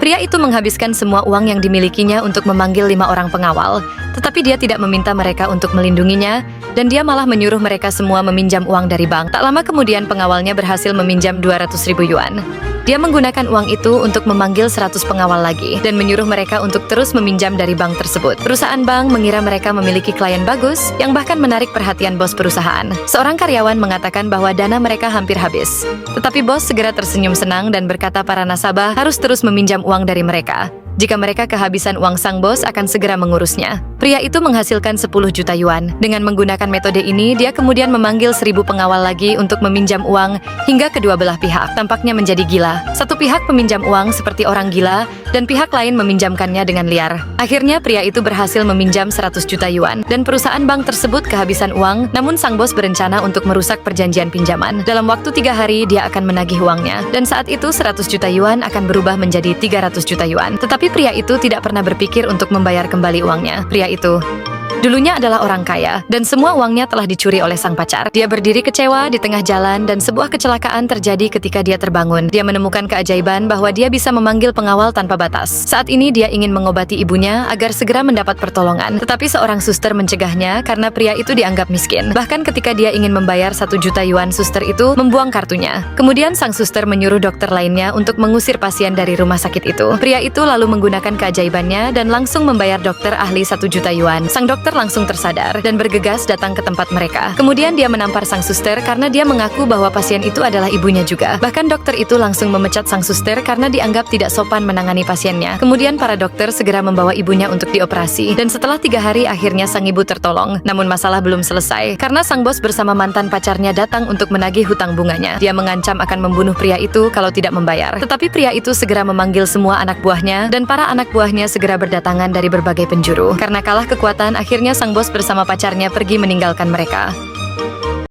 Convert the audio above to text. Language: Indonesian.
Pria itu menghabiskan semua uang yang dimilikinya untuk memanggil 5 orang pengawal, tetapi dia tidak meminta mereka untuk melindunginya, dan dia malah menyuruh mereka semua meminjam uang dari bank. Tak lama kemudian pengawalnya berhasil meminjam 200.000 yuan. Dia menggunakan uang itu untuk memanggil 100 pengawal lagi dan menyuruh mereka untuk terus meminjam dari bank tersebut. Perusahaan bank mengira mereka memiliki klien bagus yang bahkan menarik perhatian bos perusahaan. Seorang karyawan mengatakan bahwa dana mereka hampir habis. Tetapi bos segera tersenyum senang dan berkata para nasabah harus terus meminjam uang dari mereka. Jika mereka kehabisan uang, sang bos akan segera mengurusnya. Pria itu menghasilkan 10 juta yuan. Dengan menggunakan metode ini, dia kemudian memanggil 1.000 pengawal lagi untuk meminjam uang hingga kedua belah pihak. Tampaknya menjadi gila. Satu pihak meminjam uang seperti orang gila, dan pihak lain meminjamkannya dengan liar. Akhirnya pria itu berhasil meminjam 100 juta yuan, dan perusahaan bank tersebut kehabisan uang, namun sang bos berencana untuk merusak perjanjian pinjaman. Dalam waktu 3 hari, dia akan menagih uangnya. Dan saat itu 100 juta yuan akan berubah menjadi 300 juta yuan. Tetapi pria itu tidak pernah berpikir untuk membayar kembali uangnya. Pria itu dulunya adalah orang kaya, dan semua uangnya telah dicuri oleh sang pacar. Dia berdiri kecewa di tengah jalan, dan sebuah kecelakaan terjadi ketika dia terbangun. Dia menemukan keajaiban bahwa dia bisa memanggil pengawal tanpa batas. Saat ini dia ingin mengobati ibunya agar segera mendapat pertolongan. Tetapi seorang suster mencegahnya karena pria itu dianggap miskin. Bahkan ketika dia ingin membayar 1 juta yuan, suster itu membuang kartunya. Kemudian sang suster menyuruh dokter lainnya untuk mengusir pasien dari rumah sakit itu. Pria itu lalu menggunakan keajaibannya dan langsung membayar dokter ahli 1 juta yuan. Sang dokter langsung tersadar dan bergegas datang ke tempat mereka. Kemudian dia menampar sang suster karena dia mengaku bahwa pasien itu adalah ibunya juga. Bahkan dokter itu langsung memecat sang suster karena dianggap tidak sopan menangani pasiennya. Kemudian para dokter segera membawa ibunya untuk dioperasi. Dan setelah 3 hari akhirnya sang ibu tertolong. Namun masalah belum selesai karena sang bos bersama mantan pacarnya datang untuk menagih hutang bunganya. Dia mengancam akan membunuh pria itu kalau tidak membayar. Tetapi pria itu segera memanggil semua anak buahnya, dan para anak buahnya segera berdatangan dari berbagai penjuru. Karena kalah kekuatan, akhirnya sang bos bersama pacarnya pergi meninggalkan mereka.